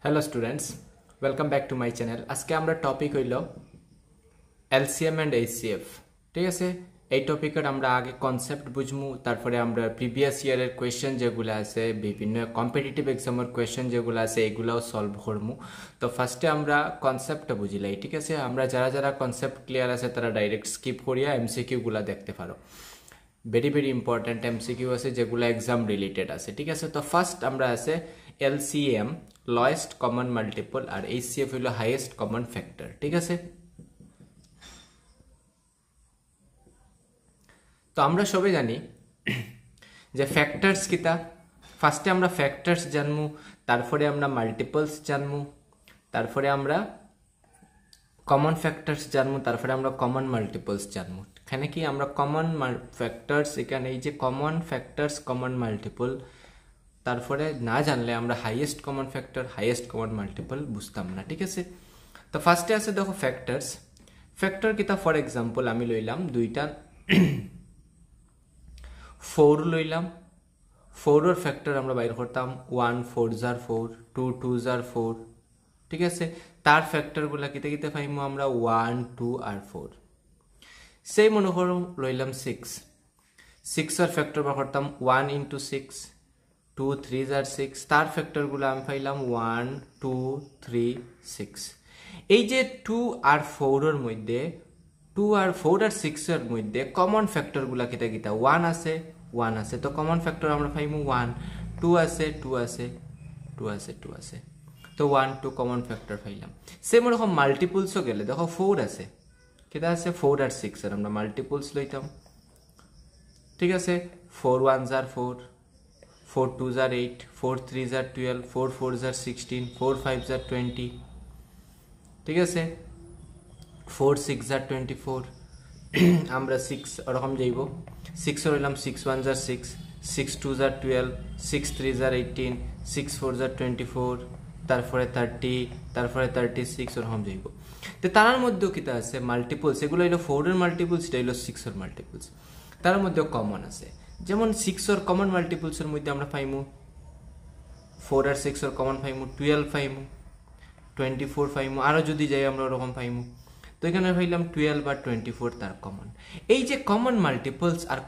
Hello students, welcome back to my channel. আজকে আমরা topic হইল LCM and HCF. ঠিক আছে, এই টপিকের আমরা আগে কনসেপ্ট বুঝমু, তারপরে আমরা প্রিভিয়াস ইয়ারের কোয়েশ্চেন যেগুলো আছে, বিভিন্ন কম্পিটিটিভ এক্সামের কোয়েশ্চেন যেগুলো আছে এগুলাও সলভ করমু। তো ফার্স্টে আমরা কনসেপ্টটা বুঝিলাই। ঠিক আছে, আমরা যারা যারা কনসেপ্ট ক্লিয়ার আছে তারা ডাইরেক্ট স্কিপ করিয়া এমসিকিউগুলা দেখতে পারো। ভেরি ভেরি ইম্পর্টেন্ট এমসিকিউ আছে যেগুলো এক্সাম রিলেটেড আছে। ঠিক আছে, তো ফার্স্ট আমরা আছে LCM লোয়েস্ট কমন মাল্টিপল আর HCF হলো হাইয়েস্ট কমন ফ্যাক্টর। ঠিক আছে, তো আমরা সবাই জানি যে ফ্যাক্টরস কিতা। ফার্স্টে আমরা ফ্যাক্টরস জানমু, তারপরে আমরা মাল্টিপলস জানমু, তারপরে আমরা কমন ফ্যাক্টরস জানমু, তারপরে আমরা কমন মাল্টিপলস জানমু। এখানে কি আমরা কমন ফ্যাক্টরস, এখানে এই যে কমন ফ্যাক্টরস কমন মাল্টিপল, তারপরে না জানলে আমরা highest common factor highest common multiple বুঝতাম না। ঠিক আছে, তো ফার্স্টে আছে দেখো ফ্যাক্টরস। ফ্যাক্টর কিতা, ফর এক্সাম্পল আমি লইলাম দুইটা 4 লইলাম, 4 ফ্যাক্টর আমরা বাইর করতাম 1 4 * 4, 2 2 * 4। ঠিক আছে, তার ফ্যাক্টরগুলা কিতে কিতে পাইমু আমরা 1 2 আর 4। সেই মনে করো লইলাম 6 ফ্যাক্টর বার করতাম 1 × 6, 2 3 * 6। তার ফ্যাক্টরগুলো আমি পাইলাম 1 2 3 6। এই যে 2 আর 4 এর মধ্যে 2 আর 4 আর 6 এর মধ্যে কমন ফ্যাক্টরগুলো কিতা কিতা 1 আছে 1 আছে, তো কমন ফ্যাক্টর আমরা পাইমু 1। 2 আছে 2 আছে 2 আছে 2 আছে, তো 1 2 কমন ফ্যাক্টর পাইলাম। সেম রকম মাল্টিপলসও গেলে দেখো 4 আছে, কিতা আছে 4 আর 6 এর আমরা মাল্টিপলস লইতাম। ঠিক আছে, 4 1 * 4, 4 2 * 8, 4 3 * 12, 4 4 * 16, 4 5 * 20। ঠিক আছে, 4 6 * 24। আমরা 6 ওরকম যাইব, 6 হইলাম 6 1 * 6, 6 2 * 12, 6 3 * 18, 6 4 * 24, তারপরে 30, তারপরে 36 ওরকম যাইব। তো তার মধ্যেও কিতা আছে মাল্টিপলস, এগুলো হইলো 4 এর মাল্টিপলস, এটা হইলো 6 এর মাল্টিপলস। তার মধ্যেও কমন আছে, যেমন 6 এর কমন মাল্টিপলসের মধ্যে আমরা পাইমু 4 আর 6 এর কমন পাইমু 12 পাইমু, 24 পাইমু, আরও যদি যাই আমরা ওরকম পাইমু। তো এখানে পাইলাম 12 আর 24 তার কমন। এই যে কমন মাল্টিপলস আর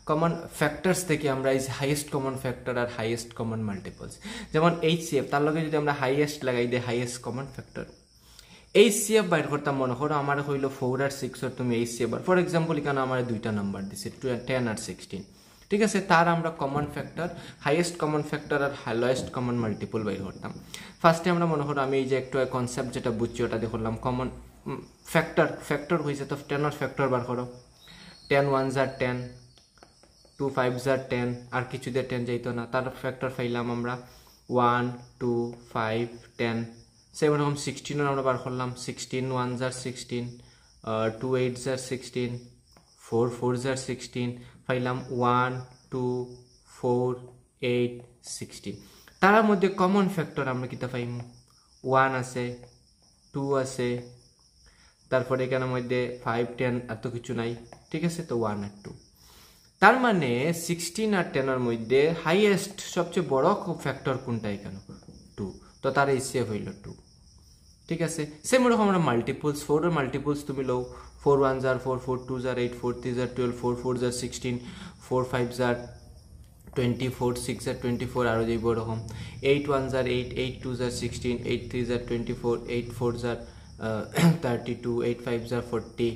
কমন ফ্যাক্টরস থেকে আমরা এই হাইয়েস্ট কমন ফ্যাক্টর আর হাইয়েস্ট কমন মাল্টিপলস, যেমন HCF তার লগে যদি আমরা হাইয়েস্ট লাগাই দিই হাইয়েস্ট কমন ফ্যাক্টর, HCF বাইর করতাম। মনে করো আমার হইলো 4 আর 6 এর তুমি HCF, ফর এক্সাম্পল এখানে আমার দুইটা নাম্বার দিছে 10 আর 16। ঠিক আছে, তার আমরা common factor highest common factor আর লোয়েস্ট কমন মাল্টিপল বাইর করতাম। ফার্স্টে আমরা মনে করো আমি এই যে একটু কনসেপ্ট যেটা বুঝছি ওটা দিয়ে করলাম। কমন ফ্যাক্টর হয়েছে, তো 10 এর ফ্যাক্টর বার করো। 10 1 * 10, 2 5 * 10, আর কিছু দিয়ে 10 যাইতো না, তার ফ্যাক্টর পাইলাম আমরা 1 2 5 10। সেম রকম 16 আমরা বার করলাম, 16 1 * 16, 2 8 * 16, 4 4 * 16, পাইলাম 1 2 4 8 16। তার মধ্যে কমন ফ্যাক্টর আমরা কিতা পাইমু 1 আছে 2 আছে, তারপরে এখানের মধ্যে 5 10 এত কিছু নাই। ঠিক আছে, তো 1 আর 2, তার মানে 16 আর 10 এর মধ্যে হাইয়েস্ট সবচেয়ে বড় ফ্যাক্টর কোনটা এখানে 2, তো তার HCF হইল 2। ঠিক আছে, সেম রকম আমরা মাল্টিপলস 4 এর মাল্টিপলস তুমি লও 4 1 * 4, 4 2 * 8, 4 3 * 12, 4 4 * 16, 4 5 * 24, 6 * 24, আরও যাইব ওরকম 8 1 * 8, 8 2 * 16, 8 3 * 24, 8 4 * 32, 8 5 * 40।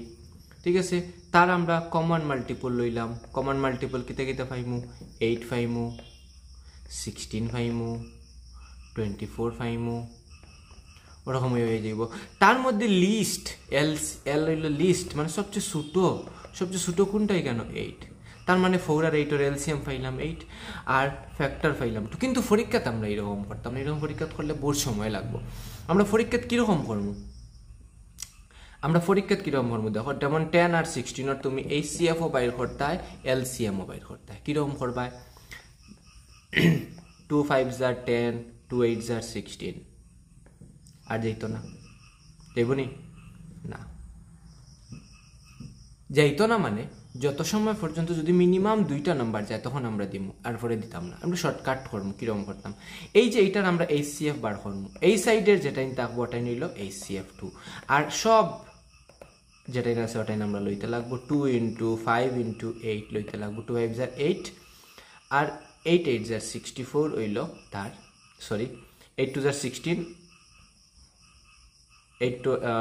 ঠিক আছে, তার আমরা কমন মাল্টিপল লইলাম। কমন মাল্টিপল কিতে কিতে পাইমু 8 পাইমু, 16 পাইমু, 24 পাইমু, ওরকম হয়ে যাইব। তার মধ্যে লিস্ট এল হইল লিস্ট, মানে সবচেয়ে ছোটো কোনটা এখানে 8। তার মানে 4 আর 8 এর LCM পাইলাম 8 আর ফ্যাক্টর পাইলাম 2। কিন্তু পরীক্ষাতে আমরা এরকম করতাম না, এরকম পরীক্ষা করলে বহু সময় লাগবো। আমরা পরীক্ষাত কীরকম করবো, দেখো যেমন 10 আর 16 তুমি HCFও বাইর করতে হয়, LCMও বাইর করতে হয়। কীরকম করবা 2 5 * 10, 2 8 * 16, আর যাইতো না, যাইব নি না, যাইতো না মানে যত সময় পর্যন্ত যদি মিনিমাম 2টা নাম্বার যায় তখন আমরা দিব, আর পরে দিতাম না। আমরা শর্টকাট করবো, কিরকম করতাম, এই যে এইটার আমরা HCF বার করবো, এই সাইডের যেটাই থাকবো ওটাই নিল HCF2, আর সব যেটাই আছে ওটাই আমরা লইতে লাগবো 2 × 5 × 8 লইতে লাগবো, 2 5 = 8, আর 8 8 = 64 হইল তার, সরি 8 2 = 16,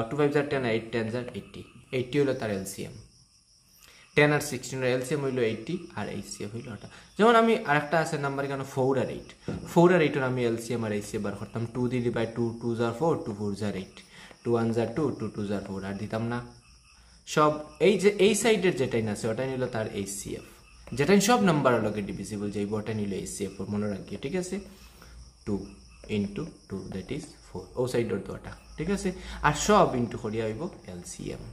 2 5 = 10, 8 10 = 80, 80 হইল তার LCM। 10 আর 16 এর LCM হইল 80, আর HCF হইল ওটা। যেমন আমি আরেকটা আছে নাম্বার এখানে 4 আর 8, 4 আর 8 এর আমি LCM আর HCF বার করতাম, 2 দিলে বাই 2 2 = 4, 2 4 = 8, 2 1 = 2, 2 2 = 4, আর দিতাম না সব। এই যে এই সাইডের যেটাই আছে ওটাই নিল তার HCF, যেটাই সব নাম্বারের লগে ডিভিজিবল যাইব ওটা নিল HCF, মনে রাখিও, ঠিক আছে। 2 × 2 দ্যাট ইজ 4, ও সাইডের দুটা, ঠিক আছে। আর সব ইনটু করিয়া হইব LCM,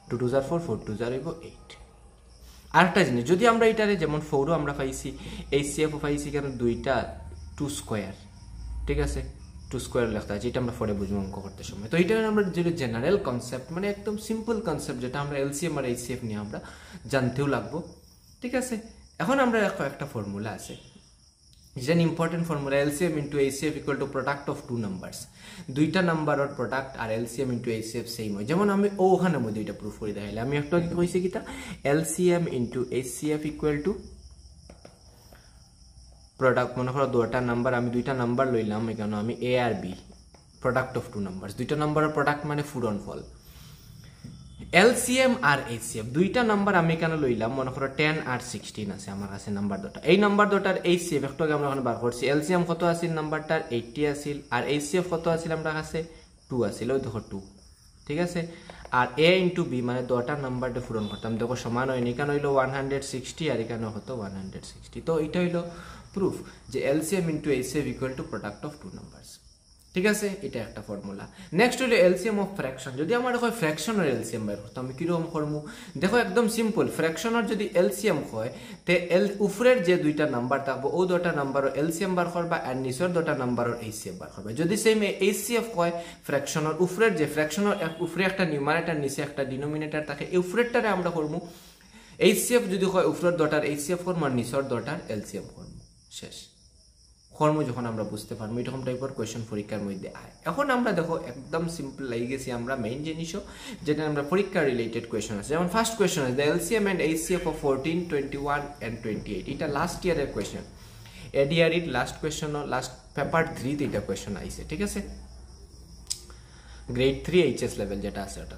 2 2 = 4, 4 2 = হইব 8। আরেকটা জিনিস, যদি আমরা এটারে যেমন 4ও আমরা পাইছি, HCFও পাইছি, কেন দুইটা 2 স্কোয়ার, ঠিক আছে, 2 স্কোয়ার লেখা আছে, এটা আমরা পরে বুঝবো অঙ্ক করতে সময়। তো এটা আমরা যেটা জেনারেল কনসেপ্ট, মানে একদম সিম্পল কনসেপ্ট, যেটা আমরা LCM আর HCF নিয়ে আমরা জানতেও লাগবো, ঠিক আছে। এখন আমরা একটা ফর্মুলা আছে, যেটা important formula, LCM × HCF = product of 2 numbers. দুইটা নাম্বারের প্রোডাক্ট আর LCM × HCF সেম হয়। যেমন আমি ওখানে মধ্যে এটা প্রুফ করে দেখাইলে, আমি একটু আগে কইছি কিটা, LCM × HCF = প্রোডাক্ট, মনে করো দুটা নাম্বার, আমি দুইটা নাম্বার লইলাম, এখানে আমি A আর B, প্রোডাক্ট অফ 2 নাম্বারস, দুইটা নাম্বারের প্রোডাক্ট মানে ফুরনফল। LCM আর HCF দুইটা নাম্বার আমি এখানে লইলাম, মনে করো 10 আর 16 আছে আমার কাছে নাম্বার দুটো, এই নাম্বার দুটার HCF একটু আগে আমরা ওখানে বার করছি, LCM কত আছিল নাম্বারটার 80 আছিল, আর HCF কত আছিল আমরা কাছে 2 আছিল, ওই দেখো 2, ঠিক আছে। আর A × B মানে দুটা নাম্বারটা পূরণ করতাম, দেখো সমান হয়নি, এখানে হইলো 160 আর এখানে হতো 160। তো এটা হইলো প্রুফ যে LCM × HCF = product of 2 numbers, ঠিক আছে। এটা একটা ফর্মুলা। নেক্সট হলো LCM অফ ফ্র্যাকশন। যদি আমার হয় ফ্র্যাকশনের LCM বের করতে, আমি কিরকম করবো, দেখো একদম সিম্পল। ফ্র্যাকশনের যদি LCM হয়, তে উপরের যে দুইটা নাম্বার থাকবো ও দুটা নাম্বারও LCM বার করবা, আর নিচের দুটা নাম্বারও HCF বার করবা। যদি সেম HCF হয়, ফ্র্যাকশনের উপরের যে ফ্র্যাকশনের উপরে একটা নিউমারেটর নিচে একটা ডিনোমিনেটর থাকে, এই উপরেরটারে আমরা করবো HCF, যদি হয় উপরের দুটার HCF করবো আর নিচের দুটার LCM করবো, শেষ। কর্ম যখন আমরা বুঝতে পারবো, এরকম টাইপের কোয়েশ্চেন পরীক্ষার মধ্যে আয়। এখন আমরা দেখো একদম সিম্পল লাগিয়ে গেছি আমরা মেইন জিনিসও, যেটা আমরা পরীক্ষা রিলেটেড কোয়েশ্চেন আছে। যেমন ফার্স্ট কোয়েশ্চন আছে, the LCM and HCF of 14, 21 and 28। এটা লাস্ট ইয়ারের question, ADRE last question, last paper 3 তে এটা কোয়েশ্চন আইছে, ঠিক আছে, গ্রেড 3 HS লেভেল যেটা আছে ওটা।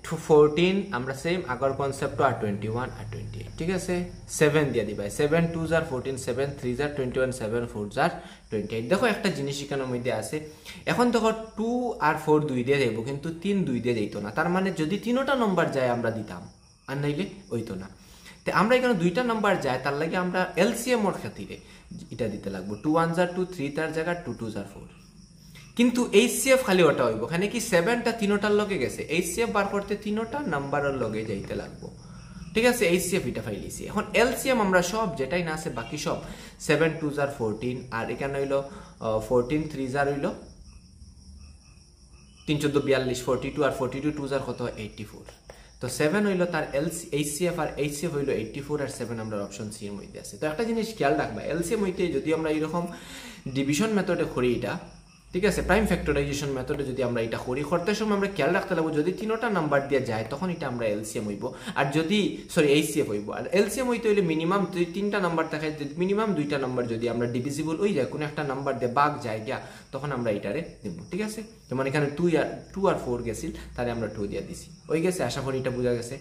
14 আমরা সেম আগর কনসেপ্ট, আর 21 আর 28, ঠিক আছে। 7 দিয়ে দিবা, 7 2 = 14, 7 3 = 21, 7 4 = 28। দেখো একটা জিনিস এখানের মধ্যে আছে, এখন দেখো 2 আর 4 দুই দিয়ে যাইব, কিন্তু 3 দুই দিয়ে যাইতো না। তার মানে যদি তিনটা নাম্বার যায় আমরা দিতাম, আর নাইলে হইতো না। তো আমরা এখানে দুইটা নাম্বার যায়, তার লাগে আমরা LCM এর খাতিরে এটা দিতে লাগবো, 2 1 = 2, 3 তার জায়গা 2 2 = 4। কিন্তু HCF খালি ওটা হইব, এখানে কি 7টা তিনটার লগে গেছে, HCF বার করতে তিনটা নাম্বারের লগে যাইতে লাগবো, ঠিক আছে। HCF এটা ফাইলিছি। এখন LCM আমরা সব যেটাই না আছে বাকি সব, 7 2 = 14, আর এখানে হইলো 14 3 হইল 3 14 42, 42, আর 42 2 কত 84। তো 7 হইল তার HCF, আর HCF হইল 84, আর 7 আমরা অপশন সি এর মধ্যে আছে। তো একটা জিনিস খেয়াল রাখবা, LCM হইতে যদি আমরা এরকম ডিভিশন মেথডে করি এটা, ঠিক আছে, প্রাইম ফ্যাক্টরাইজেশন মেথডে যদি আমরা এটা করি, করতে সময় আমরা খেয়াল রাখতে লাগবো যদি তিনটা নাম্বার দিয়ে যায় তখন এটা আমরা LCM হইব, আর যদি HCF হইব। আর LCM হইতে হইলে মিনিমাম 3টা নাম্বার থাকে, মিনিমাম 2টা নাম্বার যদি আমরা ডিভিজিবল হই যায়, কোনো একটা নাম্বার দিয়ে ভাগ যায় গিয়া, তখন আমরা এটারে দেব, ঠিক আছে। যেমন এখানে 2 আর 4 গেছিল, তাহলে আমরা 2 দিয়ে দিছি, ওই গেছে। আশা করি এটা বোঝা গেছে।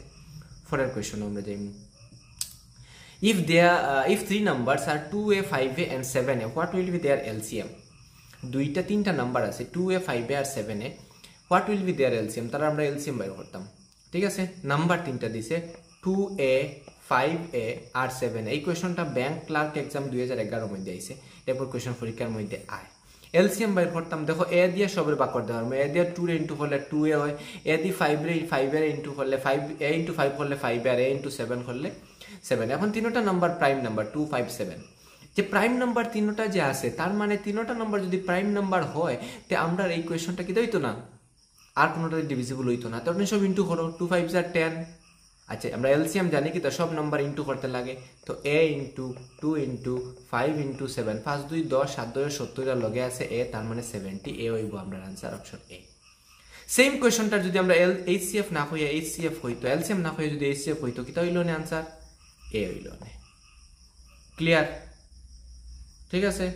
পরের কোয়েশ্চন আমরা যাই, if 3 numbers are 2A 5A and 7A, what will be their LCM? দুইটা তিনটা নাম্বার আছে, 2A 5A আর 7A, what will be their LCM? তারা আমরা LCM বের করতাম, ঠিক আছে। নাম্বার তিনটা দিছে, 2A 5A আর 7A। এই কোয়েশনটা ব্যাংক ক্লার্ক এক্সাম 2011 মধ্যে আইছে, এরপর কোয়েশন পরীক্ষার মধ্যে আয়। LCM বের করতাম, দেখো A দিয়ে সবের ভাগ করতে পারবো, A দিয়ে 2 ইনটু করলে 2A হয়, A দিয়ে 5 এর ইনটু করলে 5A ইনটু 5 করলে 5 আর A ইনটু 7 করলে 7। এখন তিনটা নাম্বার প্রাইম নাম্বার, 2 5 7। যে প্রাইম নাম্বার তিনটা যে আছে, তার মানে তিনটা নাম্বার যদি প্রাইম নাম্বার হয়, তে আমরা এই কোয়েশনটা কি হইতো না, আর কোনোটা ডিভিজিবল হইতো না। তখন সব ইনটু করো, 2 5 = 10, আচ্ছা আমরা এলসিএম জানি কি তো সব নাম্বার ইনটু করতে লাগে তো a ইনটু 2 ইনটু 5 ইনটু 7 5 2 10 7 2 70 এর লগে আছে a তার মানে 70 a হইব আমরা आंसर অপশন a সেম কোশ্চেনটা যদি আমরা এইচসিএফ না হইয়া এইচসিএফ হইতো এলসিএম না হইয়া যদি এইচসিএফ হইতো কিটা হইলো না आंसर a হইলো না ক্লিয়ার ঠিক আছে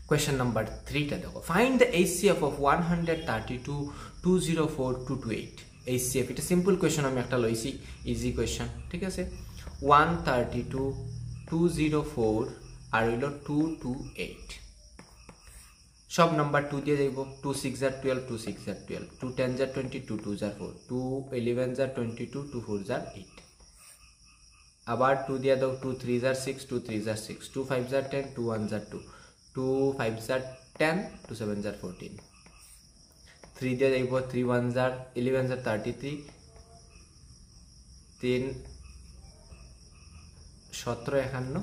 Question number 3 টা দেখো find the HCF of 132 204 228 HCF এটা সিম্পল কোশ্চেন আমি একটা লইছি ইজি কোশ্চেন ঠিক আছে 132 204 আর হইলো 228 সব নাম্বার 2 দিয়ে যাইব 2 6 আর 12 2 6 আর 12 2 10 আর 20 2 2 আর 4 2 11 আর 22 2 4 আর 8 আবার 2 দিয়ে দাও 2 3 আর 6 2 3 আর 6 2 5 আর 10 2 1 আর 2 2 5 are 10 2 7 are 14 3 দিয়ে যাইব 3 1 are 11 are 33 3 17 51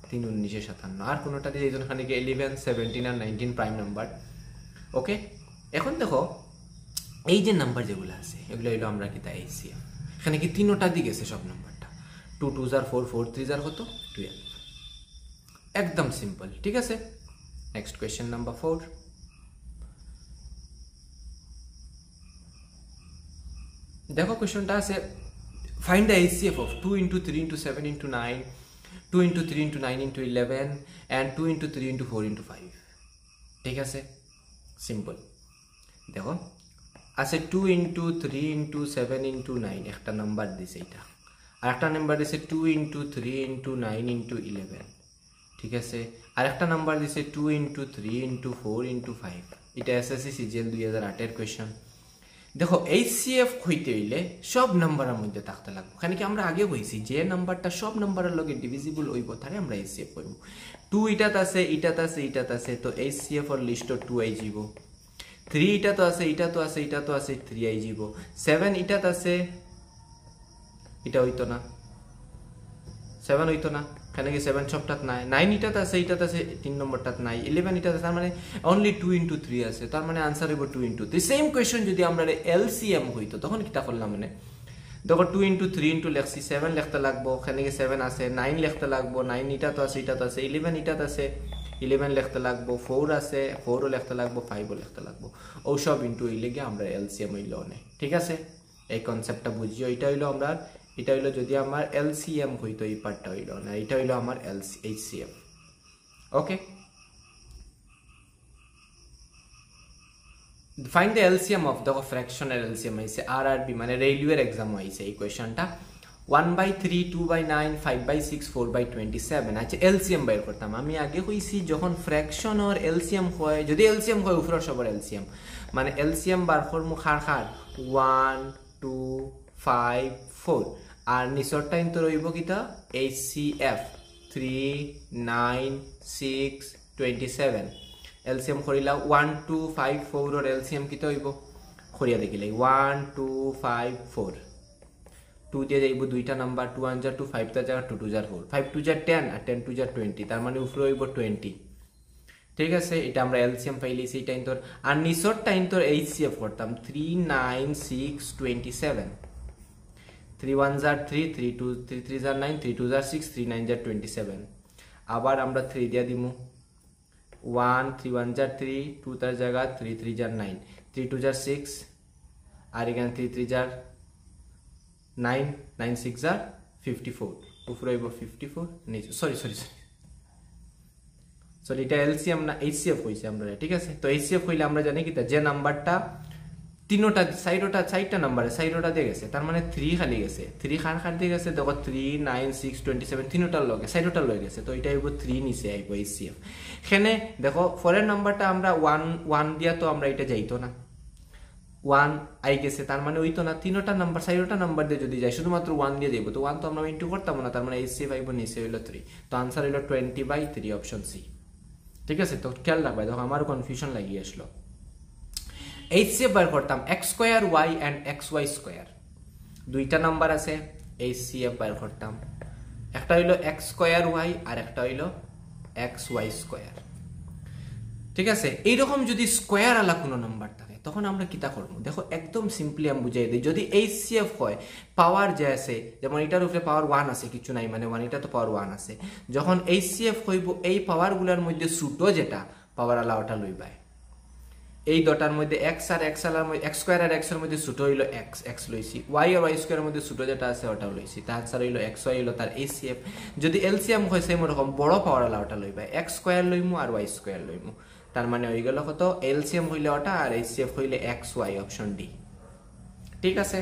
3 19 57 আর কোনটা দিয়ে এইজন খানে কি 11 17 আর 19 প্রাইম নাম্বার ওকে এখন দেখো এই যে নাম্বার যেগুলো আছে এগুলো হলো আমরা কি তা এইচসিএফ এখানে কি তিনটা দিক আছে সব নাম্বারটা 2 2 are 4 4 3 are কত 12 একদম সিম্পল ঠিক আছে Next question number 4. देखो क्वेश्चन टा से find the HCF of 2 into 3 into 7 into 9 2 into 3 into 9 into 11 and 2 into 3 into 4 into 5 ठीक है से simple देखो ऐसे 2 into 3 into 7 into 9 एक टा नंबर दिसे इटा और एक टा नंबर दिसे 2 into 3 into 9 into 11 ঠিক আছে আরেকটা নাম্বার দিছে 2 into 3 into 4 into 5 এটা এসএসসি সিজিএল 2008 এর কোশ্চেন দেখো এইচসিএফ হইতে হইলে সব নাম্বারের মধ্যে থাকতে লাগবে খালি কি আমরা আগে কইছি যে নাম্বারটা সব নাম্বারের লগে ডিভিজিবল হইব তারে আমরা এইচসিএফ কইব 2 ইটাত আছে ইটাত আছে ইটাত আছে তো এইচসিএফ এর লিস্ট 2 আই যাব 3 ইটাত আছে ইটাত আছে ইটাত আছে 3 আই যাব 7 ইটাত আছে এটা হইতো না 7 হইতো না কেন কি 7 সবটাত নাই 9 ইটাত আছে 3 নম্বরটাত নাই 11 ইটাত আছে তার মানে অনলি 2 into 3 আছে তার মানে आंसर হইব 2 into 3 সেম কোশ্চেন যদি আমরা এলসিএম হইতো তখন কিটা করলাম মানে দেখো 2 into 3 into লেখছি 7 লিখতে লাগবো কেন কি 7 আছে 9 লিখতে লাগবো 9 ইটাত আছে 11 ইটাত আছে 11 লিখতে লাগবো 4 আছে 4 ও লিখতে লাগবো 5 ও লিখতে লাগবো ও সব ইনটু হইলে কি আমরা এলসিএম হইলো না ঠিক আছে এই কনসেপ্টটা বুঝিও এটা হইলো আমরা এটা হইলো যদি আমার এলসিএম হইতো এই পার্টটা হইলো না এটা হইলো আমার HCF okay find the LCM of the fractional LCM আইছে আরআরবি মানে রেলওয়ের एग्जाम আইছে এই কোশ্চেনটা 1/3 2/9 5/6 4/27 আচ্ছা এলসিএম বাইর করতাম আমি আগে কইছি যখন ফ্র্যাকশন আর এলসিএম হয় যদি এলসিএম হয় উপরের সবার এলসিএম মানে এলসিএম বার করমু খার 1 2 5 4 আর নিচরটা ইনতো রইব কিটা HCF 3 9 6 27 এলসিএম করিলা 1 2 5 4 এর এলসিএম কিটা হইব করিয়া দেখিলে 1 2 5 4 2 দিয়ে যাইব দুইটা নাম্বার 2 1 যা 2 5 টা জায়গা 2 2 যা 4 5 2 যা 10 আর 10 2 যা 20 তার মানে উপরে হইব 20 ঠিক আছে এটা আমরা এলসিএম পাইলেছি এটা ইনতর আর নিচরটা ইনতর HCF করতাম 3 9 6 27 3 1 are 3 3 2 3 3 are 9 3 2 are 6 3 9 are 27 আবার আমরা 3 দিয়া দিমু 1 3 1 are 3 2 তার জায়গা 3 3 are 9 3 2 are 6 আর এখানে 3 3 are 9 9 6 are 54 উপরে হইব 54 নিচে সরি এটা এলসিএম না এইচসিএফ হইছে আমরা ঠিক আছে তো এইচসিএফ হইলে আমরা জানি কি যে নাম্বারটা তিনটা সাইডটা নাম্বারে সাইডটা দিয়ে গেছে তার মানে 3 খালি গেছে 3 খান দিয়ে গেছে দেখো 3 9 6 27 তিনটার লগে সাইডটা লয়ে গেছে তো এটা হইব 3 নিচে আইব এইচসিএফ এখানে দেখো ফরের নাম্বারটা আমরা 1 দিয়া তো আমরা এটা যাইতো না 1 আই গেছে তার মানে হইতো না তিনটা নাম্বার সাইডটা নাম্বার দিয়ে যদি যাই শুধুমাত্র 1 দিয়ে যাইব তো 1 তো আমরা ইনটু করতাম না তার মানে এইচসিএফ আইব নিচে হইলো 3 তো आंसर হইলো 20/3 অপশন সি ঠিক আছে তো খেয়াল রাখবা দেখো আমার কনফিউশন লাগিয়ে আসলো HCF বার করতাম x square y and xy square দুইটা নাম্বার আছে HCF বার করতাম একটা হইলো x স্কয়ার y আর একটা হইলো xy স্কয়ার ঠিক আছে, এইরকম যদি স্কোয়ার আলা কোনো নাম্বার থাকে তখন আমরা কিতা করবো? দেখো একদম সিম্পলি আমি বুঝাই দিই। যদি HCF হয়, পাওয়ার যে আছে, যেমন এটার উপরে পাওয়ার 1 আছে, কিছু নাই মানে 1, এটা তো পাওয়ার 1 আছে। যখন HCF হইব, এই পাওয়ারগুলোর মধ্যে ছোটো যেটা পাওয়ার আলা ওটা লইবাই। এই দটার মধ্যে এক্স আর এক্স আলার মধ্যে এক্স স্কোয়ার আর এক্সের মধ্যে ছোটো হইলো এক্স, এক্স লইছি। ওয়াই আর ওয়াই স্কোয়ারের মধ্যে ছোটো যেটা আছে ওটাও লইছি। তার আনসার হইলো এক্স ওয়াই হইলো তার HCF। যদি LCM হয় সেম ওরকম বড় পাওয়ার আলা ওটা লইবা, এক্স স্কোয়ার লইমু আর ওয়াই স্কোয়ার লইমু। তার মানে হয়ে গেল কত? LCM হইলে ওটা আর HCF হইলে এক্স ওয়াই, অপশন ডি। ঠিক আছে।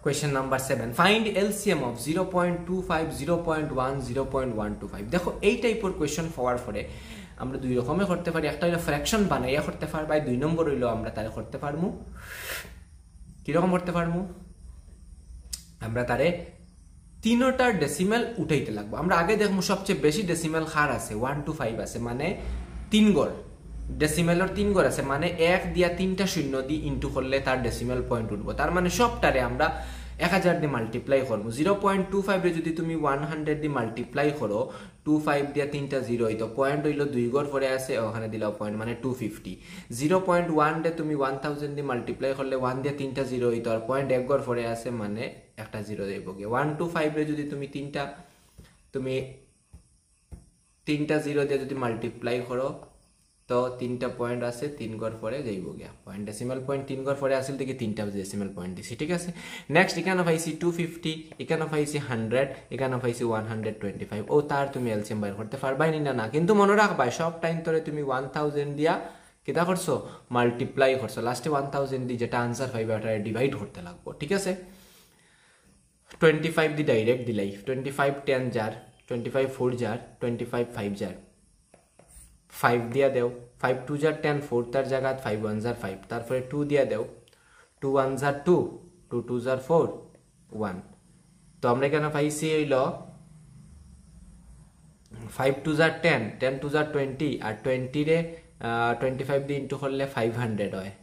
Question number 7. Find LCM of 0.25, 0.1, 0.125. দেখো এই টাইপের কোয়েশ্চন পাওয়ার পরে আমরা দুই রকমে করতে পারি। একটা হইলো ফ্র্যাকশন বানাইয়া করতে পারবা, দুই নম্বর হইলো আমরা তারে করতে পারমু কিরকম করতে পারমু? আমরা তারে তিনটার ডেসিমেল উঠাইতে লাগবো। আমরা আগে দেখবো সবচেয়ে বেশি ডেসিমেল কার আছে, 1 to 5 আছে, মানে 3 গড় ডেসিমেলের 3 গড় আছে, মানে 1 দিয়া 3টা শূন্য দিয়ে ইন্টু করলে তার ডেসিমেল পয়েন্ট উঠবো। তার মানে সবটারে আমরা 1000 দিয়ে মাল্টিপ্লাই করবো। 0.25 রে যদি তুমি 100 দিয়ে মাল্টিপ্লাই করো, 25 দিয়া 3টা 0 হইতো, পয়েন্ট হইলো 2 গড় পরে আছে, ওখানে দিলাও পয়েন্ট, মানে 250। 0.1 রে তুমি 1000 দিয়ে মাল্টিপ্লাই করলে 1 দিয়া 3টা 0 হইতো, আর পয়েন্ট 1 গড় পরে আছে, মানে একটা 0 দেব গে। 1 to 5 রে যদি তুমি 3টা 0 দিয়ে যদি মাল্টিপ্লাই করো, তো 3টা পয়েন্ট আছে, 3 গড় পরে যাইব গিয়া পয়েন্ট, ডেসিমাল পয়েন্ট 3 গড় পরে আসলে দেখি 3টা ডেসিমাল পয়েন্ট দিছি। ঠিক আছে। নেক্সট এখানে পাইছি 250, এখানে পাইছি 100, এখানে পাইছি 125। ও তার তুমি এলসিএম বাইর করতে পারবাই না, কিন্তু মনে রাখবা সব টাইম ধরে তুমি 1000 দিয়া কিতা করছো, মাল্টিপ্লাই করছো, লাস্টে 1000 দিয়ে যেটা আনসার পাইবে ওটা ডিভাইড করতে লাগবো। ঠিক আছে। 25 দি ডাইরেক্ট দিলাই, 25 10 জার, 25 4 জার, 25 5 জার, 5 দিয়া দেও, 5 2 জার 10, 4 তার জায়গা 5 1 জার 5, তারপরে 2 দিয়া দেও, 2 1 জার 2, 2 2 জার 4 1। তো আমরা এখানে পাইছি হইল 5 2 জার 10, 10 2 জার 20, আর 20 রে 25 দিয়ে ইন্টু করলে 500 হয়।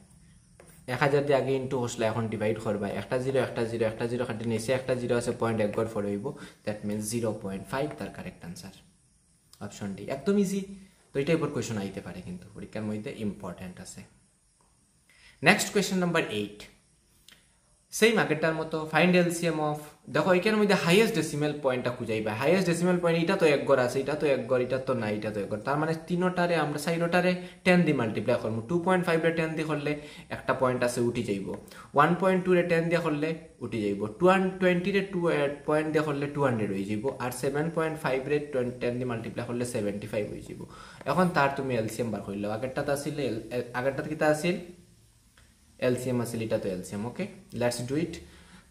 1000 দিয়ে আগে ইন্টু হসলে এখন ডিভাইড করবা, একটা 0 একটা 0 একটা 0 কাটি নিচে একটা 0 আছে, পয়েন্ট 1 গড় পরে হইব, দ্যাট মিন্স 0.5 তার কারেক্ট আনসার, অপশন ডি। একদম ইজি। তো এই টাইপের কোয়েশ্চন আইতে পারে, কিন্তু পরীক্ষার মধ্যে ইম্পর্টেন্ট আছে। নেক্সট কোয়েশ্চন নাম্বার 8, সেম আগেরটার মতো, ফাইন্ড এলসিএম অফ, দেখো এখানের মধ্যে হাইয়েস্ট ডেসিমেল পয়েন্টটা খুঁজাইবা। হাইয়েস্ট ডেসিমেল পয়েন্ট, এটা তো 1 গড় আছে, এটা তো 1 গড়, এটা তো না, এটা তো 1 গড়, তার মানে তিনোটারে আমরা সাইডটারে 10 দিয়ে মাল্টিপ্লাই করবো। 2.5 রে 10 দিয়ে করলে একটা পয়েন্ট আছে উঠি যাইব, 1.2 রে 10 দিয়ে করলে উঠি যাইব, 220 রে 2 পয়েন্ট দিয়ে করলে 200 হয়ে যাব, আর 7.5 রে 10 দিয়ে মাল্টিপ্লাই করলে 75 হয়ে যাব। এখন তার তুমি এলসিএম বার করলে, আগেরটাতে আসলে আগেরটাতে কিতা আছিল, এলসিএম আছিল, এটা তো LCM. Okay, let's do it.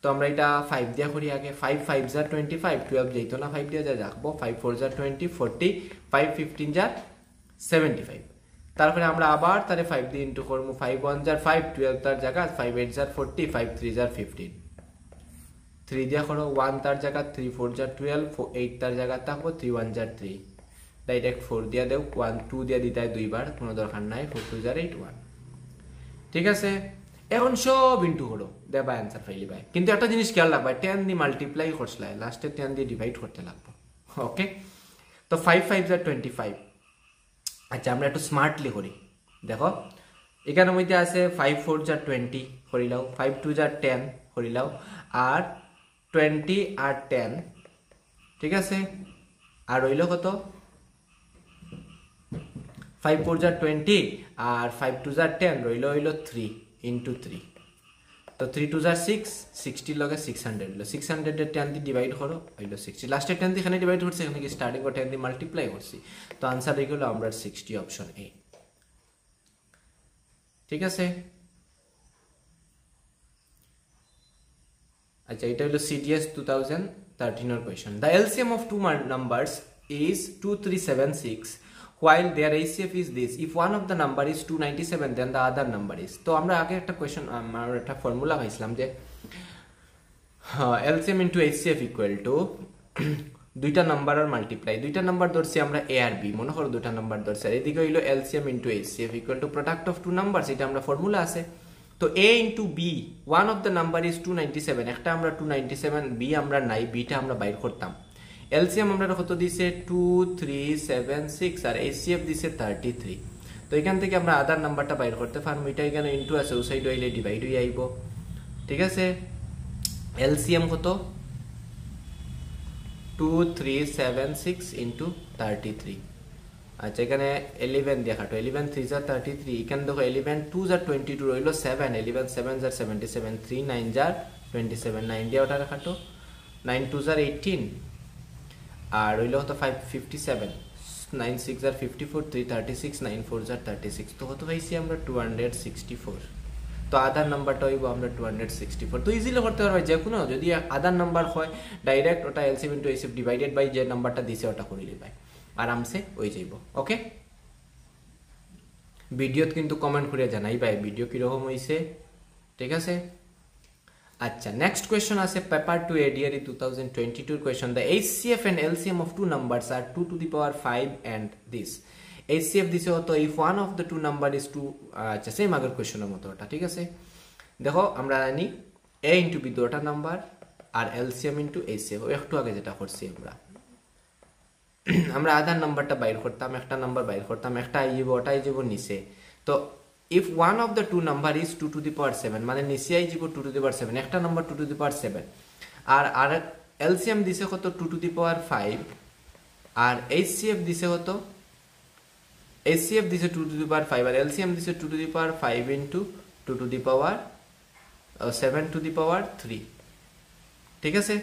তো আমরা এটা 5 দিয়া করি আগে। 5 5 জার 25, 12 যাইতো না, 5 দিয়া যা রাখবো, 5 4 জার 20, 40, 5 15 জার 75। তারপরে আমরা আবার তারে 5 দিয়ে ইন্টু করবো, 5 1 জার 5, 12 তার জায়গা, 5 8 জার 40, 5 3 জার 15, 3 দিয়া করো, 1 তার জায়গা, 3 4 জার 12, 8 তার জায়গা থাকবো, 3 1 জার 3, ডাইরেক্ট 4 দিয়া দেও, 1 2 দিয়া দিতে হয় দুইবার, কোনো দরকার নাই, 4 2 জার 8 1। ঠিক আছে। এখন সব ইন্টু করো, দেবা অ্যান্সার পাইলি ভাই। কিন্তু একটা জিনিস খেয়াল রাখবা, 10 দিয়ে মাল্টিপ্লাই করছলাই, লাস্টে 10 দিয়ে ডিভাইড করতে লাগবো। ওকে, তো 5 5 জার 25। আচ্ছা, আমরা একটু স্মার্টলি করি। দেখো এখানের মধ্যে আছে 5 4 জার 20 করিলাও, 5 2 জার 10 করিলাও, আর 20 আর 10। ঠিক আছে। আর রইল কত, 5 4 জার 20 আর 5 2 জার 10, রইল 3 ইন্টু 3। তো 3 2 জার 6, 60 লগে 600 হইল, 600 এর 10 দিয়ে ডিভাইড করো, হইল 60। লাস্টে 10 দিয়ে এখানে ডিভাইড করছি, এখানে কি স্টার্টিং ও 10 দিয়ে মাল্টিপ্লাই করছি। তো আনসার হয়ে গেল আমরা 60, অপশন এ। ঠিক আছে। আচ্ছা, এটা হলো CDS 2013 এর question. The LCM of two numbers is 2376 while their HCF is this. If one of the number is 297, then the other number is. তো আমরা আগে একটা কোয়েশ্চন, আমরা একটা ফর্মুলা পাইছিলাম যে LCM into HCF equal to দুইটা নাম্বার আর multiply, দুইটা নাম্বার ধরছি আমরা A আর B, মনে করো দুইটা নাম্বার ধরছি, আর এদিকে হইলো LCM into HCF equal to product of two numbers, এটা আমরা ফর্মুলা আছে। তো A into B, one of the number is 297, একটা আমরা 297, B আমরা নাই, B টা আমরা বাইর করতাম। এলসিএম আমরা কত দিছে 2 3 7 6 আর এইচসিএফ দিছে 33 তো এখান থেকে আমরা আদার নাম্বারটা বাইর করতে পারবো এটা এখানে ইনটু আছে ওই সাইড হইলে ডিভাইড হয়ে আইব ঠিক আছে এলসিএম কত 2 3 7 6 ইনটু 33 আচ্ছা এখানে 11 দিয়ে কাটো 11 3 যা 33 এখানে দেখো 11 2 যা 22 রইলো 7 11 7 যা 77 3 9 যা 27 9 দিয়ে ওটা কাটো 9 2 যা 18 আর রইলো কত 557 9 6 যা 54 3 36 9 4 যা 36 তো কত পাইছি আমরা 264 তো আধার নাম্বারটা হইব আমরা 264 তো ইজিলি করতে পারবে যে কোনো যদি আধার নাম্বার হয় ডাইরেক্ট ওটা LCM into HCF divided by যে নাম্বারটা দিছে ওটা করে দিবাই আরামসে হয়ে যাইব ওকে ভিডিওত কিন্তু কমেন্ট করে জানাই ভাই ভিডিও কিরকম হইছে ঠিক আছে আচ্ছা নেক্সট কোয়েশ্চন আছে পেপার 2 এডিআরই 2022 question the HCF and LCM of two numbers are 2 to the power 5 and this HCF দিছে হতো if one of the two number is 2 আচ্ছা সেম আগের কোয়েশ্চনের মতো ওটা ঠিক আছে দেখো আমরা জানি a ইনটু b দুটো নাম্বার আর এলসিএম ইনটু এইচসিএফ একটু আগে যেটা করছি আমরা আধার নাম্বারটা বাইর করতাম একটা নাম্বার বাইর করতাম একটা আইব ওটা আইব নিচে তো if one of the two number is 2 to the power 7 মানে নিচে আইব 2 to the power 7 একটা নাম্বার 2 to the power 7 আর এলসিএম দিছে কত 2 to the power 5 আর এইচসিএফ দিছে কত এইচসিএফ দিছে 2 to the power 5 আর এলসিএম দিছে 2 to the power 5 into 2 to the power 7 to the power 3 ঠিক আছে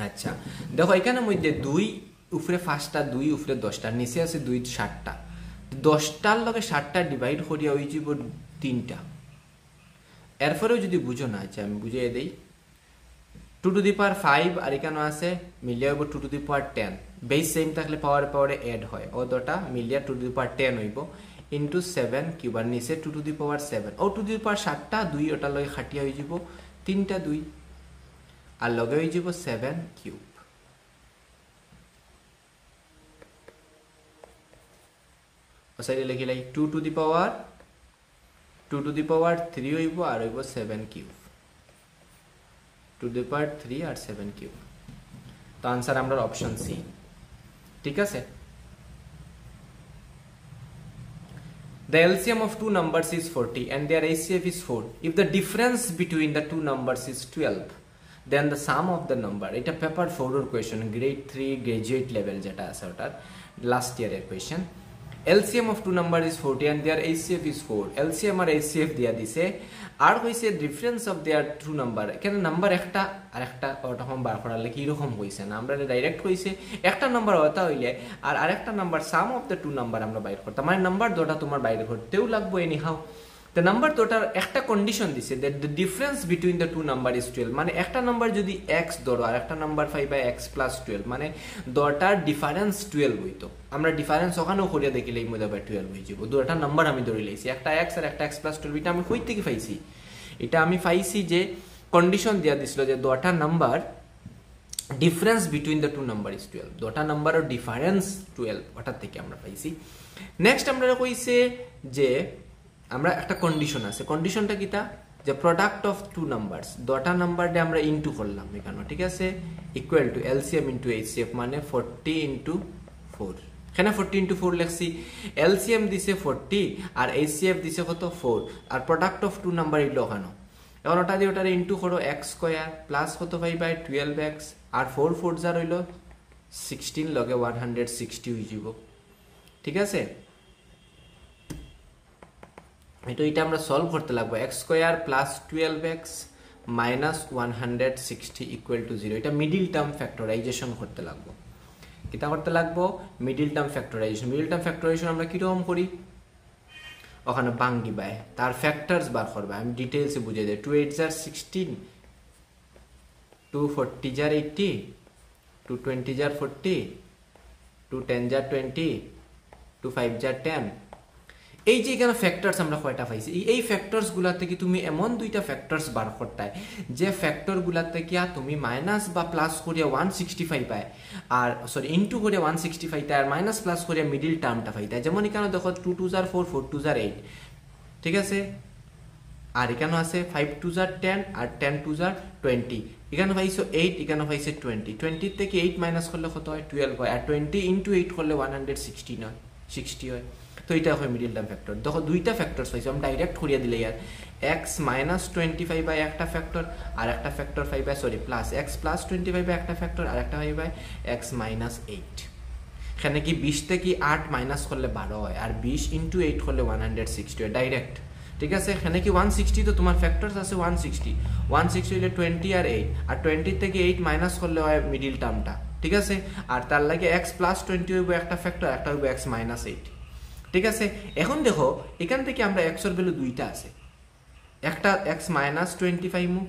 আচ্ছা দেখো এখানে মধ্যে 2 উপরে 5টা 2 উপরে 10টা নিচে আছে 2 7টা 10টার লগে 7টা ডিভাইড করিয়া হই যাব 3টা এরপরেও যদি বুঝো না আচ্ছা আমি বুঝিয়ে দেই 2 টু দি পাওয়ার 5 আর এখানে আছে মিলিয়ে হইব 2 to the power 10 base same থাকলে পাওয়ারে এড হয় ও দুটো মিলিয়ে 2 টু দি পাওয়ার 10 হইব ইনটু 7 কিউব আর নিচে 2 to the power 7 O 2 to the পাওয়ার 7টা 2 ওটা লগে খাটিয়া হই যাব 3টা 2 আর লগে হয়ে যাব 7 কিউব ওসাইডে লিখিলাই 2 টু দি পাওয়ার 3 হইব আর হইব 7 কিউব 2 টু দি পাওয়ার 3 আর 7 কিউব তো आंसर আমরা অপশন সি ঠিক আছে The LCM of two numbers is 40 and their HCF is 4 if the difference between the two numbers is 12 then the sum of the number এটা paper 4 এর question grade 3 graduate level যেটা আছে ওটার last ইয়ারের question LCM of two number is 40 and their HCF is 4 LCM আর HCF দিয়া দিছে আর কইছে difference of their two number কেন নাম্বার একটা আর একটা ওরকম বার করালে কি রকম হইছে না আমরা ডাইরেক্ট কইছে একটা নাম্বার হতা হইলে আর আরেকটা number sum of the two number আমরা বাইর করতাম মানে নাম্বার দুটো তোমার বাইরে করতেও লাগবে এনি হাউ the number দুটার একটা কন্ডিশন দিছে that the difference between the two number is 12 মানে একটা নাম্বার যদি x ধরো আর একটা নাম্বার 5 x plus 12 মানে দুটার ডিফারেন্স 12 হইতো আমরা ডিফারেন্স ওখানেও করিয়া দেখিলেই মধ্যে 12 হই যাব দুটা নাম্বার আমি ধরে লইছি একটা x আর একটা x plus 12 এটা আমি কই থেকে পাইছি এটা আমি পাইছি যে কন্ডিশন দিয়া দিছিল যে দুটা number difference between the two number is 12 দুটা নাম্বারের ডিফারেন্স 12 ওটা থেকে আমরা পাইছি নেক্সট আমরা কইছে যে আমরা একটা কন্ডিশন আছে কন্ডিশনটা কিটা যে প্রোডাক্ট অফ টু নাম্বারস দুটা নাম্বারটা আমরা ইনটু করলাম এখানে ঠিক আছে equal to LCM into HCF মানে 40 ইনটু 4 এখানে 40 ইনটু 4 লিখছি এলসিএম দিছে 40 আর এইচসিএফ দিছে কত 4 আর প্রোডাক্ট অফ টু নাম্বার ইলো ওখানে এখন ওটা দিয়ে ওটারে ইনটু করো x স্কয়ার প্লাস কত পাই বাই 12x আর 4 4 যা রইলো 16 লগে 160 হই যাব ঠিক আছে এটা আমরা সলভ করতে লাগবে x square plus 12x minus 160 equal to 0 এটা মিডল টার্ম ফ্যাক্টরাইজেশন করতে লাগবে কিটা করতে লাগবে মিডল টার্ম ফ্যাক্টরাইজেশন আমরা কি রকম করি ওখানে বাঙ্গি বাই তার ফ্যাক্টরস বার করবে আমি ডিটেইলসে বুঝিয়ে দেই 2 8 jar 16 2 40 jar 80 2 20 jar 40 2 10 jar 20 2 5 jar 10 এই যে এখানে ফ্যাক্টরস আমরা কয়টা পাইছি এই ফ্যাক্টরস গুলা থেকে তুমি এমন দুইটা ফ্যাক্টরস বার করতাই যে ফ্যাক্টর গুলা থেকে তুমি মাইনাস বা প্লাস করিয়া 165 পায় আর সরি ইনটু করিয়া 165 তাই আর মাইনাস প্লাস করিয়া মিডল টার্মটা পাইতাই যেমন এখানে দেখো 2 2 jar 4 4 2 jar 8 ঠিক আছে আর এখানে আছে 5 টু জার 10 আর 10 টু জার 20, এখানে পাইছো 8, এখানে পাইছে 20, 20 থেকে 8 মাইনাস করলে কত হয় 12 হয়, আর 20 ইন্টু 8 করলে 116 হয়, 60 হয়। তো এটা হয় মিডিল টার্ম ফ্যাক্টর। দেখো দুইটা ফ্যাক্টরস পাইছো, আমি ডাইরেক্ট করিয়া দিলে ইয়ার x মাইনাস 25 বাই একটা ফ্যাক্টর আর একটা factor 5 by sorry plus x plus 25 by একটা ফ্যাক্টর আর একটা 5 বাই x মাইনাস 8। এখানে কি 20 থেকে 8 মাইনাস করলে 12 হয়, আর 20 ইন্টু 8 করলে 160 হয় ডাইরেক্ট। ঠিক আছে, এখানে কি 160, তো তোমার ফ্যাক্টরস আছে 160, 160 হইলে 20 আর 8, আর 20 থেকে 8 মাইনাস করলে হয় মিডিল টার্মটা। ঠিক আছে, আর তার লাগে x প্লাস 20 হইব একটা ফ্যাক্টর, একটা হইব x মাইনাস 8। ঠিক আছে, এখন দেখো এখান থেকে আমরা x এর ভ্যালু দুইটা আছে, একটা x মাইনাস 20 পাইমু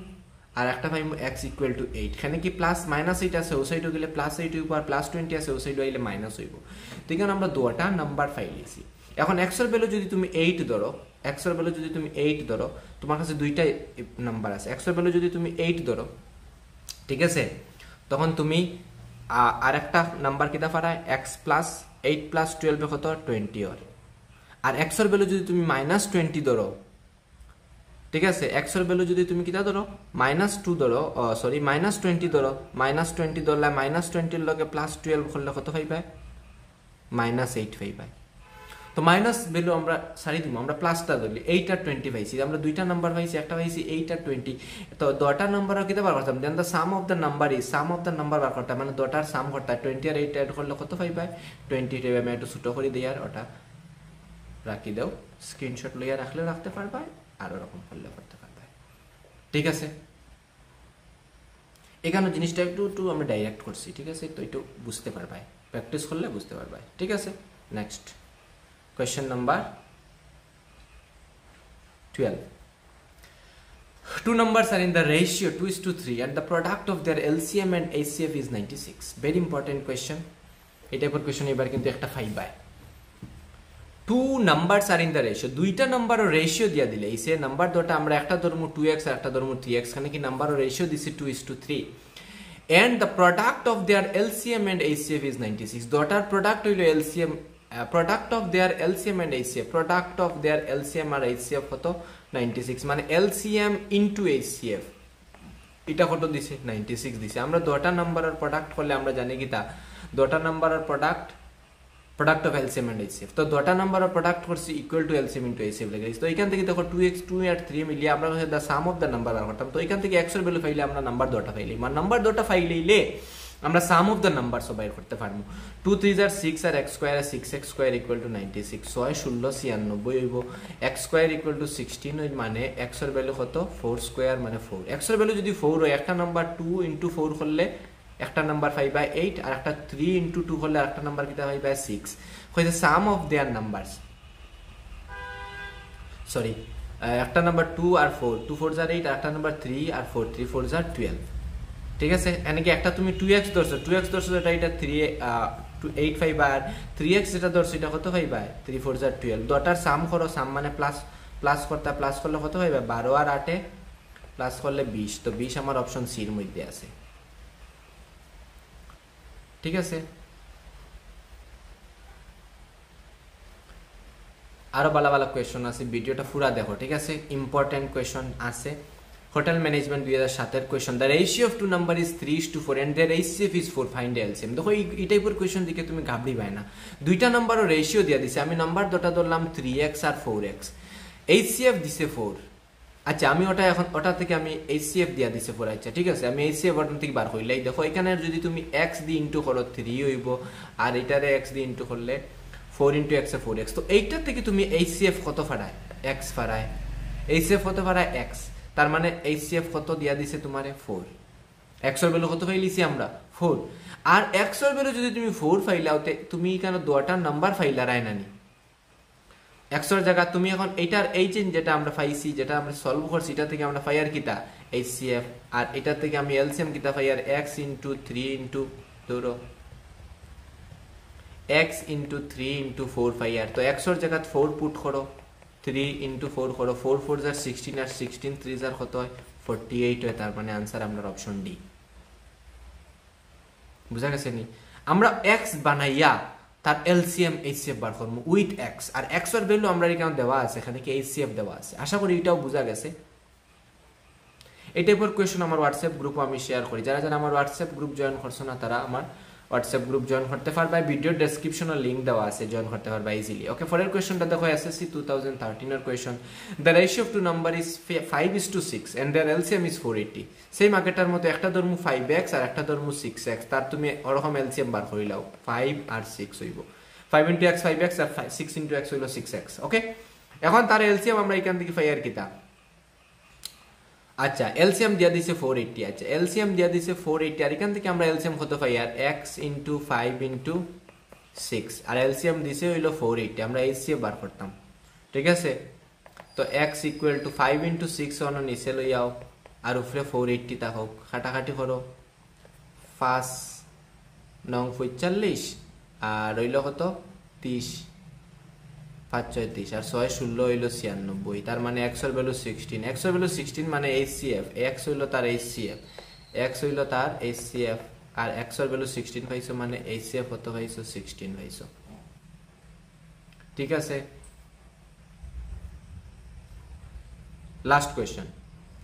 আর একটা পাইমু x ইকুয়াল টু 8। এখানে কি প্লাস মাইনাস 8 আছে, ও সাইডে গেলে প্লাস 8 হইব, আর প্লাস 20 আছে, ও সাইডে গেলে মাইনাস হইব। তো এখানে আমরা দুটো নাম্বার পাইলিছি। এখন x এর ভ্যালু যদি তুমি 8 ধরো, x এর ভ্যালু যদি তুমি 8 ধরো, তোমার কাছে দুইটা নাম্বার আছে, x এর ভ্যালু যদি তুমি 8 ধরো, ঠিক আছে, তখন তুমি আরেকটা নাম্বার কিটা পারা x প্লাস 8 প্লাস 12 কত 20 হয়। আর x এর ভ্যালু যদি তুমি মাইনাস 20 ধরো, ঠিক আছে, x এর ভ্যালু যদি তুমি কিটা ধরো মাইনাস 2 ধরো, সরি মাইনাস 20 ধরো, মাইনাস 20 ধরলে মাইনাস 20 এর লগে প্লাস 12 করলে কত পাইবা মাইনাস 8 পাইবা। তো মাইনাস ভ্যালু আমরা সারি দিব, আমরা প্লাসটা ধরলি 8 আর 20 পাইছি, আমরা দুইটা নাম্বার পাইছি, একটা পাইছি 8 আর 20। তো দুটো নাম্বার কিটা বার করতাম, then the sum of the number is, sum of the number বার করতাম, মানে দুটার সাম করতে 20 আর 8 এড করলে কত পাইবা 20 পাইবা। আমি একটু ছোট করে দিই আর ওটা রাখি দাও, স্ক্রিনশট লইয়া রাখলে রাখতে পারবা, আর ওরকম করলে করতে পারবা। ঠিক আছে, এখানে জিনিসটা একটু একটু আমরা ডাইরেক্ট করছি। ঠিক আছে, তো একটু বুঝতে পারবা, প্র্যাকটিস করলে বুঝতে পারবা। ঠিক আছে, next question number 12. Two numbers are in the ratio 2:3 and the product of their LCM and HCF is 96. Very important question. এটা পর question এবার কিন্তু একটা 5 by. Two numbers are in the ratio, দুইটা নাম্বার ও রেশিও দিয়া দিলে এই সে নাম্বার দুটো আমরা একটা ধরমু 2x আর একটা ধরমু 3x, খানে কি নাম্বার ও রেশিও দিছি 2:3 and the product of their LCM and HCF is 96. দুটার প্রোডাক্ট হইলো LCM, product of their LCM and HCF, product of their LCM আর HCF কত 96, মানে LCM into HCF এটা কত দিছে 96 দিছে। আমরা দুটো নাম্বারের প্রোডাক্ট করলে আমরা জানি কি তা দুটো নাম্বারের product of LCM and HCF, তো দুটো নাম্বারের প্রোডাক্ট করছি equal to LCM into HCF লাগে। তো এখান থেকে দেখো 2x 2 আর 3 মিলিয়ে আমরা হচ্ছে দা সাম অফ দা নাম্বার বার করতাম। তো এখান থেকে x এর ভ্যালু পাইলে আমরা নাম্বার দুটো পাইলি, মানে নাম্বার দুটো পাইলেইলে আমরা সাম অফ দ্য নাম্বারস বাইর করতে পারবো। 2 3 আর 6 আর x স্কয়ার আর 6x স্কয়ার ইকুয়াল টু 96, 6 16 96 হইব, x স্কয়ার ইকুয়াল টু 16 হই, মানে x এর ভ্যালু কত 4 স্কয়ার মানে 4। x এর ভ্যালু যদি 4 হয়, একটা নাম্বার 2 ইনটু 4 করলে একটা নাম্বার 5/8 আর একটা 3 ইনটু 2 করলে আরেকটা নাম্বার কিটা 5/6 হইছে সাম অফ देयर নাম্বারস। সরি, একটা নাম্বার 2 আর 4, 2 4 * 8 আর একটা নাম্বার 3 আর 4 3 4 * 12। ঠিক আছে, এখানে কি একটা তুমি 2x ধরছো, 2x ধরছো এটা 3 8 5 আর 3x যেটা ধরছো এটা কত 5 বাই 3 4 * 12। দুটার সাম করো, সাম মানে প্লাস প্লাস করতে, প্লাস করলে কত হইবে 12 আর 8 প্লাস করলে 20। তো 20 আমার অপশন সি এর মধ্যে আছে। ঠিক আছে, আরো ভালো ভালো কোয়েশ্চন আছে, ভিডিওটা পুরা দেখো। ঠিক আছে, ইম্পর্টেন্ট কোয়েশ্চন আছে। হোটেল ম্যানেজমেন্ট 2007 এর question, the ratio of two number is 3:4 and their HCF is 4, find LCM। দেখো এই টাইপের কোয়েশ্চন দিকে তুমি ঘাবড়ি পায় না, দুইটা নাম্বারও রেশিও দিয়া দিছে, আমি নাম্বার দুটো ধরলাম 3x আর 4x, HCF দিছে 4। আচ্ছা, আমি ওটা এখন ওটা থেকে আমি HCF দিয়া দিছে 4। আচ্ছা ঠিক আছে, আমি HCF ওটা থেকে বার কইলাই। দেখো এখানে যদি তুমি x দিয়ে ইনটু করো 3 হইব, আর এটারে x দিয়ে ইনটু করলে 4 * x এ 4x। তো এইটা থেকে তুমি HCF কত ফাড়ায় x ফাড়ায়, HCF কত ফাড়ায় x, তার মানে HCF কত দিয়া দিছে তোমারে 4। x এর ভ্যালু কত পাইলিছি আমরা 4, আর x এর ভ্যালু যদি তুমি 4 পাইলাওতে তুমি কেন দুটো নাম্বার পাইলা রায় নানি, x এর জায়গা তুমি এখন এইটার এই চেঞ্জ যেটা আমরা পাইছি, যেটা আমরা সলভ করছি, এটা থেকে আমরা পাই আর কিটা HCF, আর এটা থেকে আমি LCM কিটা পাই আর x * 3 ধরো x * 3 * 4 পাই। আর তো x এর জায়গা 4 পুট করো, 3 * 4 করো, 4 4 * 16 আর 16 3 কত হয় 48 হয়। তার মানে आंसर আমরা অপশন ডি। বুঝা গেছে নি? আমরা x বানাইয়া তার এলসিএম এইচসিএফ বার করবো উইথ এক্স, আর এক্স এর ভ্যালু আমরা এখানে দেওয়া আছে, এখানে কি এইচসিএফ দেওয়া আছে। আশা করি এটাও বোঝা গেছে। এই টাইপের কোয়েশন আমার হোয়াটসঅ্যাপ গ্রুপে আমি শেয়ার করি। যারা যারা আমার হোয়াটসঅ্যাপ গ্রুপ জয়েন করছো না তারা আমার হোয়াটসঅ্যাপ গ্রুপ জয়েন করতে পারবে, ভিডিও ডেসক্রিপশনে লিংক দেওয়া আছে, জয়েন করতে পারবে ইজিলি। ওকে, পরের কোয়েশনটা দেখো এসএসসি 2013 এর question. The ratio of two number is 5:6 and there LCM is 480। সেই মার্কেটার মতো একটা ধর্ম 5x আর একটা ধর্ম 6x, তার তুমি ওরকম এলসিএম বার করে লাও, 5 আর 6 হইব। 5 × x 5x আর 6 × x হইল 6x। ওকে, এখন তার এলসিএম আমরা এখান থেকে পাই আর কিতা। আচ্ছা, এলসিএম দিয়া দিছে 480। আচ্ছা, এলসিএম দিয়া দিছে 480, আর এখান থেকে আমরা এলসিএম কত পাই আর x × 5 × 6, আর এলসিএম দিছে হইল 480। আমরা এইচসিএফ বার করতাম, ঠিক আছে। তো x = 5 × 6 অন নিচে লইয়াও, আর উপরে 480 থাকুক, কাটাকাটি করো, 5 9 45 আর রইল কত 30, 5 6 30 আর 6 16 হইল 96। তার মানে x এর ভ্যালু 16, x এর ভ্যালু 16 মানে এইচসিএফ, x হইল তার এইচসিএফ, x হইল তার এইচসিএফ, আর x এর ভ্যালু 16 পাইছো মানে এইচসিএফ কত পাইছো 16 পাইছো, ঠিক আছে। Last question.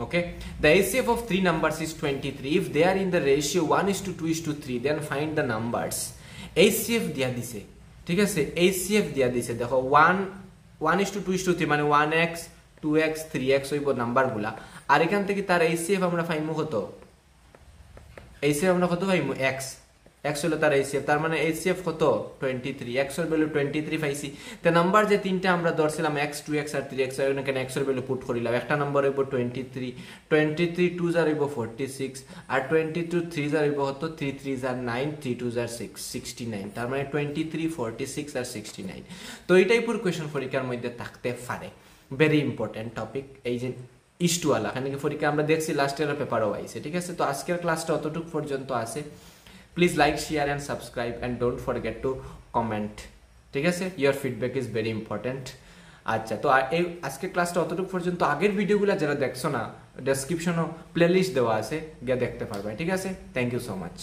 Okay, the HCF of three numbers is 23. If they are in the ratio 1:2:3, then find the numbers. HCF দিয়া দিছে, ঠিক আছে, HCF দিয়া দিছে। দেখো 1:2:3 মানে 1x 2x 3x হইব নাম্বারগুলা, আর এখান থেকে তার HCF আমরা পাইমু কত, HCF আমরা কত পাইমু x, x হলো তার HCF, তার মানে HCF কত 23, x এর ভ্যালু 23 পাইছি। তে নাম্বার যে তিনটা আমরা ধরছিলাম x 2x আর 3x, এখানে x এর ভ্যালু পুট করিলাম। একটা নাম্বার হইব 23, 23 2 যার হইব 46, আর 22 3 যার হইব কত 3 3 যার 9, 3 2 যার 6 69, তার মানে 23 46 আর 69। তো এই টাইপের কোয়েশ্চন পরীক্ষার মধ্যে থাকতে পারে, ভেরি ইম্পর্টেন্ট টপিক। এই যে ইস্টওয়ালা এখানে কি পরীক্ষা আমরা দেখছি লাস্ট ইয়ারের পেপারও আইছে, ঠিক আছে। তো আজকের ক্লাসটা অতটুকু পর্যন্ত আছে। Please like, share and subscribe and don't forget to comment, ঠিক আছে। your feedback is very important. আচ্ছা, তো এই আজকে ক্লাসটা অতটুকু পর্যন্ত। আগের ভিডিওগুলো যারা দেখছো না, ডেসক্রিপশনও প্লেলিস্ট দেওয়া আছে, গিয়ে দেখতে পারবে, ঠিক আছে। Thank you so much.